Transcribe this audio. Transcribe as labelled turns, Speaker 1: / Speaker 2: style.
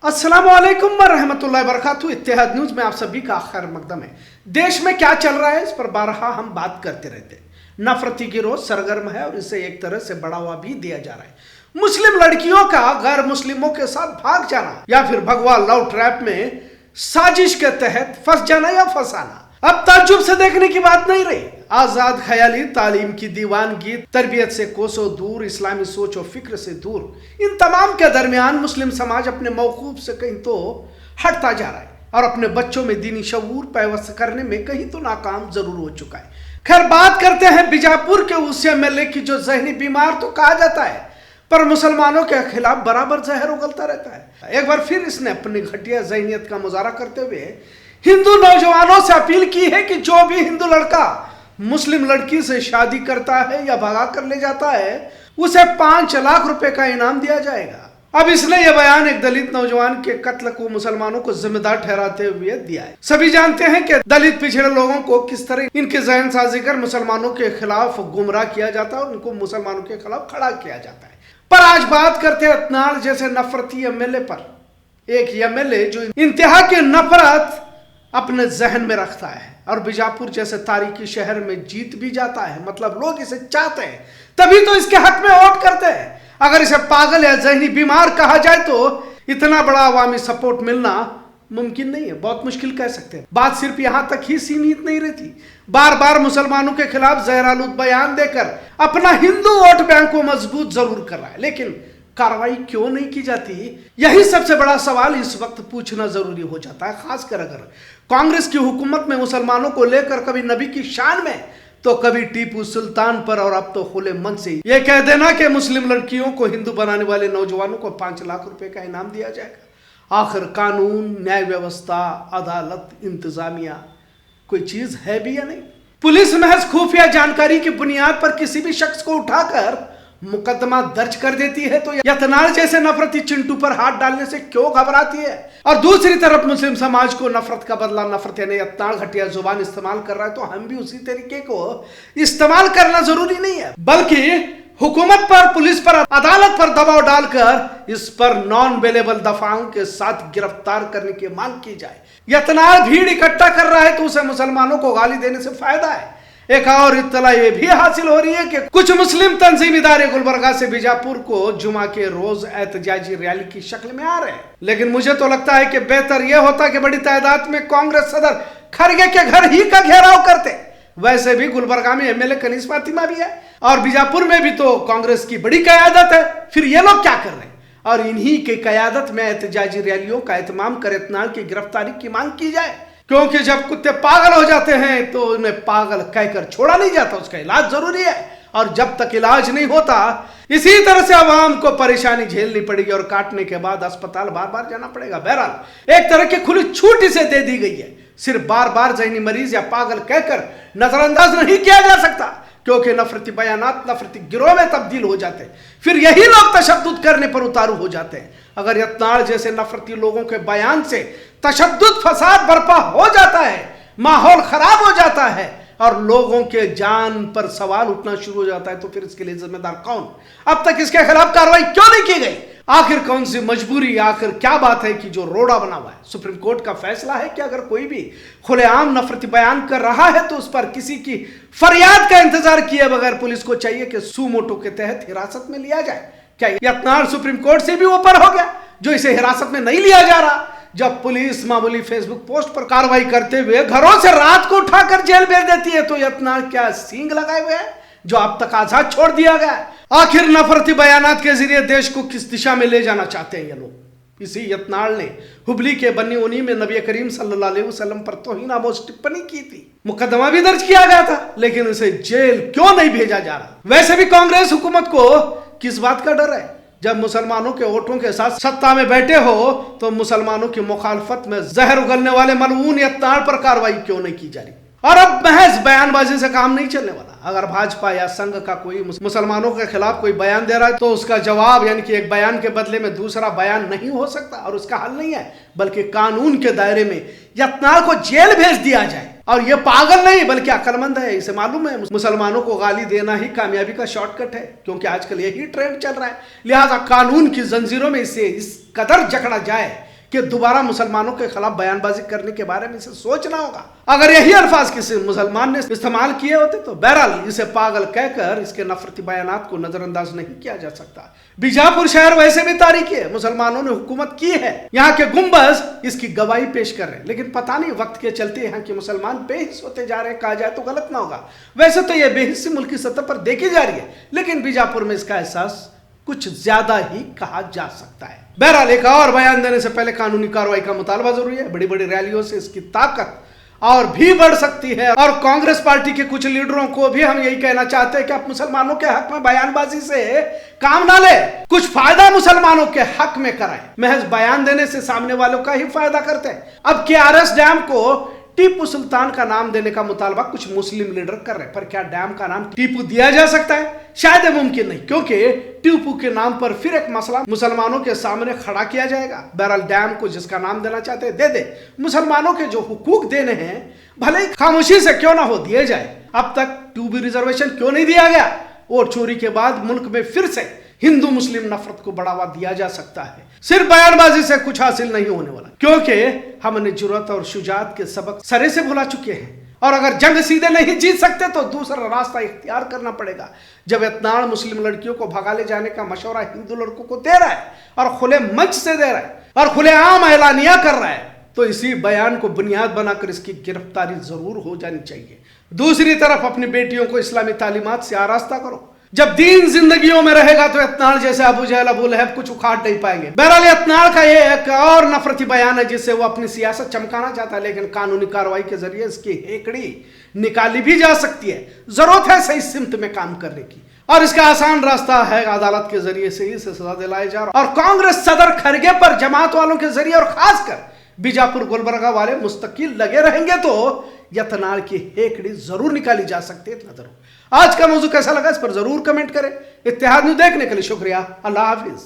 Speaker 1: अस्सलामुअलैकुम वरहमतुल्लाहि वबरकातुहू। इत्तेहाद न्यूज में आप सभी का खैर मकदम है। देश में क्या चल रहा है इस पर बारहा हम बात करते रहते हैं। नफरती गिरोह सरगर्म है और इसे एक तरह से बढ़ावा भी दिया जा रहा है। मुस्लिम लड़कियों का गैर मुस्लिमों के साथ भाग जाना या फिर भगवा लव ट्रैप में साजिश के तहत फंस जाना या फंसाना अब ताज्जुब से देखने की बात नहीं रही। आजाद ख्याली, तालीम की दीवानगी, तरबियत से कोसों दूर, इस्लामी सोच और फिक्र से दूर, इन तमाम के दरमियान मुस्लिम समाज अपने मौकूफ से कहीं तो हटता जा रहा है और अपने बच्चों में दीनी शऊर पैवस्त करने में कहीं तो नाकाम जरूर हो चुका है। खैर, बात करते हैं बीजापुर के उस एमएलए की जो जहनी बीमार तो कहा जाता है पर मुसलमानों के खिलाफ बराबर जहर उगलता रहता है। एक बार फिर इसने अपनी घटिया जहनीत का मुजाहरा करते हुए हिंदू नौजवानों से अपील की है कि जो भी हिंदू लड़का मुस्लिम लड़की से शादी करता है या भगा कर ले जाता है उसे 5 लाख रुपए का इनाम दिया जाएगा। अब इसने यह बयान एक दलित नौजवान के कत्ल को मुसलमानों को जिम्मेदार ठहराते हुए दिया है। सभी जानते हैं कि दलित पिछड़े लोगों को किस तरह इनके जहन साजी कर मुसलमानों के खिलाफ गुमराह किया जाता है और उनको मुसलमानों के खिलाफ खड़ा किया जाता है। पर आज बात करते हैं अतनाड़ जैसे नफरती एमएलए पर। एक एमएलए जो इंतहा की नफरत अपने जहन में रखता है और बीजापुर जैसे तारीखी शहर में जीत भी जाता है, मतलब लोग इसे चाहते हैं तभी तो इसके हक में वोट करते हैं। अगर इसे पागल या जहनी बीमार कहा जाए तो इतना बड़ा अवामी सपोर्ट मिलना मुमकिन नहीं है, बहुत मुश्किल कह सकते हैं। बात सिर्फ यहां तक ही सीमित नहीं रहती। बार बार मुसलमानों के खिलाफ जहरालूद बयान देकर अपना हिंदू वोट बैंक को मजबूत जरूर कर रहा है, लेकिन कार्रवाई क्यों नहीं की जाती, यही सबसे बड़ा सवाल इस वक्त पूछना जरूरी हो जाता है। खासकर अगर कांग्रेस की हुकूमत में मुसलमानों को लेकर कभी नबी की शान में तो कभी टीपू सुल्तान पर और अब तो खुले मन से यह कह देना कि मुस्लिम लड़कियों को हिंदू बनाने वाले नौजवानों को 5 लाख रुपए का इनाम दिया जाएगा। आखिर कानून, न्याय व्यवस्था, अदालत, इंतजामिया कोई चीज है भी या नहीं? पुलिस महज खुफिया जानकारी की बुनियाद पर किसी भी शख्स को उठाकर मुकदमा दर्ज कर देती है तो यतनाड़ जैसे नफरती चिंटू पर हाथ डालने से क्यों घबराती है? और दूसरी तरफ मुस्लिम समाज को नफरत का बदला नफरत यानी यतनाड़ घटिया जुबान इस्तेमाल कर रहा है तो हम भी उसी तरीके को इस्तेमाल करना जरूरी नहीं है, बल्कि हुकूमत पर, पुलिस पर, अदालत पर दबाव डालकर इस पर नॉन अवेलेबल दफाओं के साथ गिरफ्तार करने की मांग की जाए। यतनाड़ भीड़ इकट्ठा कर रहा है तो उसे मुसलमानों को गाली देने से फायदा है। एक और इत्तला ये भी हासिल हो रही है कि कुछ मुस्लिम तंजीम इदारे गुलबर्गा से बीजापुर को जुमा के रोज एहतजाजी रैली की शक्ल में आ रहे हैं, लेकिन मुझे तो लगता है कि बेहतर यह होता कि बड़ी तादाद में कांग्रेस सदर खरगे के घर ही का घेराव करते। वैसे भी गुलबर्गा में एमएलए कनीस फातिमा भी है और बीजापुर में भी तो कांग्रेस की बड़ी कयादत है। फिर ये लोग क्या कर रहे हैं? और इन्हीं की कयादत में एहतजाजी रैलियों का एहतमाम कर इत्नाड़ की गिरफ्तारी की मांग की जाए, क्योंकि जब कुत्ते पागल हो जाते हैं तो उन्हें पागल कहकर छोड़ा नहीं जाता, उसका इलाज जरूरी है। और जब तक इलाज नहीं होता इसी तरह से आवाम को परेशानी झेलनी पड़ेगी और काटने के बाद अस्पताल बार बार जाना पड़ेगा। बहरहाल एक तरह की खुली छूट इसे दे दी गई है, सिर्फ बार बार जहनी मरीज या पागल कहकर नजरअंदाज नहीं किया जा सकता, क्योंकि नफरती बयानात नफरती गिरोह में तब्दील हो जाते हैं, फिर यही लोग तशद्दुद करने पर उतारू हो जाते हैं। अगर यतनाड़ जैसे नफरती लोगों के बयान से तशद्दुद फसाद बर्पा हो जाता है, माहौल खराब हो जाता है और लोगों के जान पर सवाल उठना शुरू हो जाता है तो फिर इसके लिए जिम्मेदार कौन? अब तक इसके खिलाफ कार्रवाई क्यों नहीं की गई? आखिर कौन सी मजबूरी, आखिर क्या बात है कि जो रोड़ा बना हुआ है? सुप्रीम कोर्ट का फैसला है कि अगर कोई भी खुलेआम नफरती बयान कर रहा है तो उस पर किसी की फरियाद का इंतजार किए बगैर पुलिस को चाहिए कि सुमोटो के तहत हिरासत में लिया जाए। क्या यतनाड़ सुप्रीम कोर्ट से भी ऊपर हो गया जो इसे हिरासत में नहीं लिया जा रहा? जब पुलिस मामूली फेसबुक पोस्ट पर कार्रवाई करते हुए घरों से रात को उठाकर जेल भेज देती है तो यतनाड़ क्या सींग लगाए हुए हैं जो अब तक आजाद छोड़ दिया गया? आखिर नफरती बयानात के जरिए देश को किस दिशा में ले जाना चाहते हैं ये लोग? इसी यतनाड़ ने हुबली के बन्नी उनी में नबी करीम सल्लल्लाहु अलैहि वसल्लम पर तौहीन-आमोज टिप्पणी की थी। मुकदमा भी दर्ज किया गया था, लेकिन उसे जेल क्यों नहीं भेजा जा रहा? वैसे भी कांग्रेस हुकूमत को किस बात का डर है? जब मुसलमानों के वोटों के साथ सत्ता में बैठे हो तो मुसलमानों की मुखालफत में जहर उगलने वाले मलऊन यतनाड़ पर कार्रवाई क्यों नहीं की जा रही? और अब महज बयानबाजी से काम नहीं चलने वाला। अगर भाजपा या संघ का कोई मुसलमानों के खिलाफ कोई बयान दे रहा है तो उसका जवाब यानी कि एक बयान के बदले में दूसरा बयान नहीं हो सकता और उसका हल नहीं है, बल्कि कानून के दायरे में यतनाड़ को जेल भेज दिया जाए। और ये पागल नहीं बल्कि अक्लमंद है, इसे मालूम है मुसलमानों को गाली देना ही कामयाबी का शॉर्टकट है, क्योंकि आजकल यही ट्रेंड चल रहा है। लिहाजा कानून की जंजीरों में इसे इस कदर जकड़ा जाए कि दोबारा मुसलमानों के खिलाफ बयानबाजी करने के बारे में इसे सोचना होगा। अगर यही अल्फाज किसी मुसलमान ने इस्तेमाल किए होते तो बहरहाल इसे पागल कहकर इसके नफरती बयानात को नजरअंदाज नहीं किया जा सकता। बीजापुर शहर वैसे भी तारीखी है, मुसलमानों ने हुकूमत की है, यहाँ के गुंबज इसकी गवाही पेश कर रहे हैं, लेकिन पता नहीं वक्त के चलते यहाँ के मुसलमान बेहिस होते जा रहे हैं, कहा जाए तो गलत ना होगा। वैसे तो यह बेहिस्सी मुल्क की सतह पर देखी जा रही है, लेकिन बीजापुर में इसका एहसास कुछ ज्यादा ही कहा जा सकता है। बहरहाल एक और बयान देने से पहले कानूनी कार्रवाई का मुतालबा जरूरी है। बड़ी बड़ी रैलियों से इसकी ताकत और भी बढ़ सकती है, और कांग्रेस पार्टी के कुछ लीडरों को भी हम यही कहना चाहते हैं कि आप मुसलमानों के हक में बयानबाजी से काम ना ले, कुछ फायदा मुसलमानों के हक में कराएं। महज बयान देने से सामने वालों का ही फायदा करते हैं। अब KRS डैम को टीपू सुल्तान का नाम देने का मुतालबा कुछ मुस्लिम लीडर कर रहे हैं, पर क्या डैम का नाम टीपू दिया जा सकता है? शायद ये मुमकिन नहीं, क्योंकि टीपू के नाम पर फिर एक मसला मुसलमानों के सामने खड़ा किया जाएगा। बहरहाल डैम को जिसका नाम देना चाहते हैं दे दे, मुसलमानों के जो हुकूक देने हैं भले ही खामोशी से क्यों ना हो दिए जाए। अब तक 2B रिजर्वेशन क्यों नहीं दिया गया? वोट चोरी के बाद मुल्क में फिर से हिंदू मुस्लिम नफरत को बढ़ावा दिया जा सकता है। सिर्फ बयानबाजी से कुछ हासिल नहीं होने वाला, क्योंकि हमने जुर्रत और शुजात के सबक सरे से भुला चुके हैं, और अगर जंग सीधे नहीं जीत सकते तो दूसरा रास्ता इख्तियार करना पड़ेगा। जब इत्नाड़ मुस्लिम लड़कियों को भगा ले जाने का मशवरा हिंदू लड़कों को दे रहा है और खुले मंच से दे रहा है और खुलेआम ऐलानिया कर रहा है, तो इसी बयान को बुनियाद बनाकर इसकी गिरफ्तारी जरूर हो जानी चाहिए। दूसरी तरफ अपनी बेटियों को इस्लामी तालीमात से आरास्ता करो। जब दीन जिंदगियों में रहेगा तो इत्नाड़ जैसे अबू जहल अबू लहब कुछ उखाड़ नहीं पाएंगे। बहरहाल इत्नाड़ का ये एक और नफरती बयान है जिससे वो अपनी सियासत चमकाना चाहता है, लेकिन कानूनी कार्रवाई के जरिए इसकी हेकड़ी निकाली भी जा सकती है। जरूरत है सही सिमत में काम करने की, और इसका आसान रास्ता है अदालत के जरिए से ही सजा दिलाए जा रहा। और कांग्रेस सदर खरगे पर जमात वालों के जरिए और खासकर बीजापुर गुलबर्गा वाले मुस्तकिल लगे रहेंगे तो इत्नाड़ की हेकड़ी जरूर निकाली जा सकती है। इतना जरूर। आज का मौजू कैसा लगा इस पर जरूर कमेंट करें। इत्तेहाद न्यूज़ देखने के लिए शुक्रिया। अल्लाह हाफिज।